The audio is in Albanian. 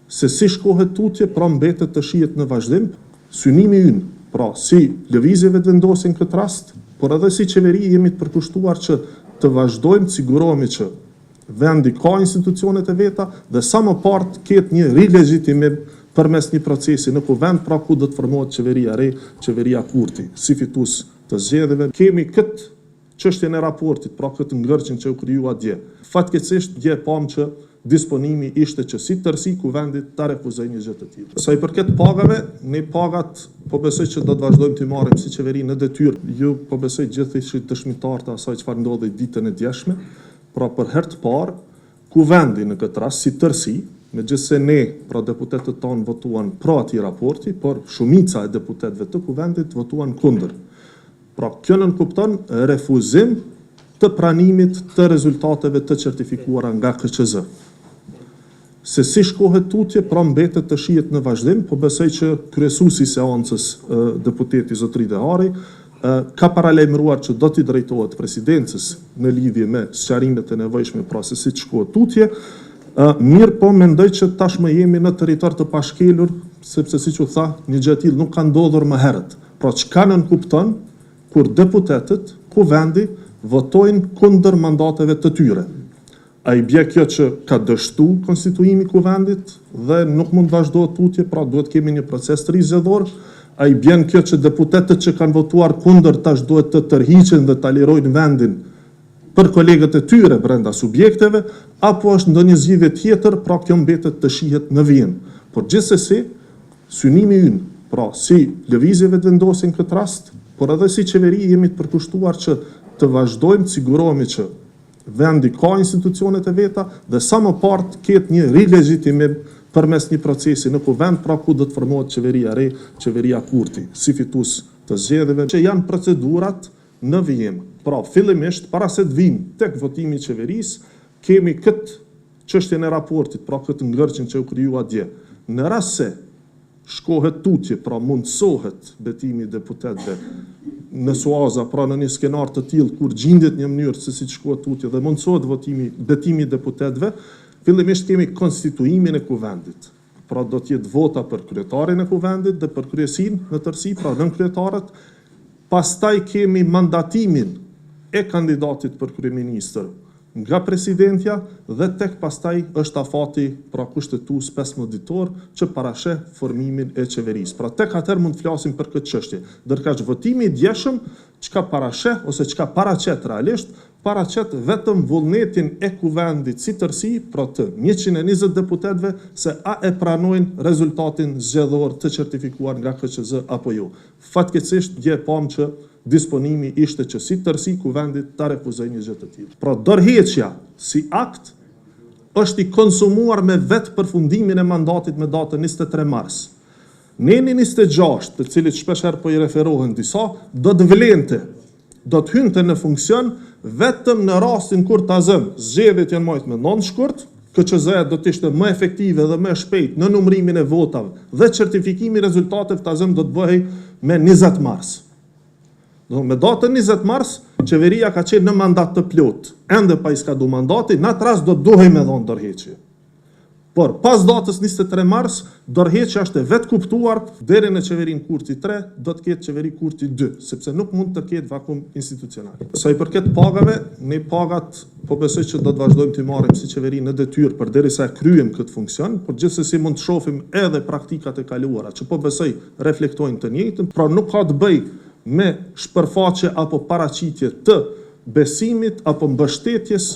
se si shkohet tutje, pra mbetet të shihet në vazhdim. Synimi ynë, pra si lëvizjeve të vendosin këtë rast, por edhe si qeveri jemi të përkushtuar që të vazhdojmë të sigurohemi që vendi ka institucionet e veta dhe sa më parë ketë një rilegjitimim përmes një procesi në kuvend, pra ku do të formohet qeveria re, qeveria Kurti, si fitues të zgjedhjeve. Kemi këtë çështjen e raportit, pra këtë ngërçin që u krijua dje. Fatkeqësisht dje pam që disponimi ishte që si tërësi kuvendit ta refuzojë një gjë të tillë. Sa i përket pagave, ne pagat po besoj që do të vazhdojmë të marrim si qeveri në detyrë. Ju po besoj gjithsesi dëshmitar të asaj çfarë ndodhi ditën e djeshme. Pra për herë të parë, kuvendi në këtë rast si tërësi, megjithse ne, pra deputetët tanë votuan pra atij raporti, por shumica e deputetëve të kuvendit votuan kundër. Pra kjo nënkupton refuzim të pranimit të rezultateve të certifikuara nga KQZ. Se si shkohet tutje, pra mbetet të shihet në vazhdim, po besoj që kryesuesi i seancës deputeti zotëri Dehari ka paralajmëruar që do t'i drejtohet presidencës në lidhje me sqarimet e nevojshme, pra se si shkohet tutje. Mirë po mendoj që tashmë jemi në territor të pashkelur, sepse siç u tha, një gjë e tillë nuk ka ndodhur më herët. Pra çka nënkupton kur deputetët, kuvendi votojnë kundër mandateve të tyre. A i bje kjo që ka dështu konstituimi kuvendit dhe nuk mund vazhdohet tutje, pra duhet kemi një proces të rizgjedhor. A i bjen kjo që deputetët që kanë votuar kundër tash duhet të tërhiqen dhe të lirojnë vendin për kolegët e tyre brenda subjekteve, apo është ndonjë zgjidhje tjetër, pra kjo mbetet të shihet në vijim. Por gjithsesi, synimi ynë, pra si lëvizjeve të vendosin këtë rast, por edhe si qeveri jemi të përkushtuar që të vazhdojmë të sigurohemi që vendi ka institucionet e veta dhe sa më parë ketë një rilegjitimim përmes një procesi në kuvend, pra ku do të formohet qeveria re, qeveria Kurti, si fitues të zgjedhjeve, që janë procedurat në vijim. Pra fillimisht para se të vijmë tek votimi i qeverisë, kemi këtë çështjen e raportit, pra këtë ngërçin që u krijua dje. Në rast se shkohet tutje, pra mundsohet betimi i deputetëve në suaza, pra në një skenar të tillë kur gjindet një mënyrë se si shkohet tutje dhe mundsohet betimi i deputetëve, fillimisht kemi konstituimin e kuvendit. Pra do të jetë vota për kryetarin e kuvendit dhe për kryesinë në tërësi, pra nën kryetarët. Pastaj kemi mandatimin e kandidatit për kryeministër nga presidentja dhe tek pastaj është afati, pra kushtetues 15 ditor që parasheh formimin e qeverisë. Pra tek atëherë mund të flasim për këtë çështje. Ndërkaq votimi i djeshëm çka parasheh ose çka paraqet realisht, paraqet vetëm vullnetin e kuvendit si tërësi, pra të 120 deputetëve, se a e pranojnë rezultatin zgjedhor të certifikuar nga KQZ apo jo. Fatkeqësisht dje pam që disponimi ishte që si tërësi kuvendit ta refuzojë një gjë të tillë. Pra dorëheqja si akt është i konsumuar me vetë përfundimin e mandatit me datën 23 mars. Neni 26, të cilit shpeshherë po i referohen disa, do të vlente, do të hynte në funksion vetëm në rastin kur ta zëm zgjedhjet janë marrë me 9 shkurt, KQZ-ja do të ishte më efektive dhe më shpejt në numrimin e votave dhe certifikimi i rezultateve ta zëm do të bëhej me 20 mars. Me datën 20 mars, qeveria ka qenë në mandat të plot, ende pa i skadu mandati, në atë rast do të duhej me dhonë dorëheqje. Por pas datës 23 mars, dorëheqja është e vetë kuptuar, deri në qeverinë Kurti 3, do të ketë qeveri Kurti 2, sepse nuk mund të ketë vakum institucional. Sa i përket pagave, ne pagat po besoj që do të vazhdojmë të marrim si qeveri në detyrë përderisa kryejmë këtë funksion, por gjithsesi mund të shohim edhe praktikat e kaluara, që po besoj reflektojnë të njëjtën, pra nuk ka të bëjë me shpërfaqe apo paraqitje të besimit apo mbështetjes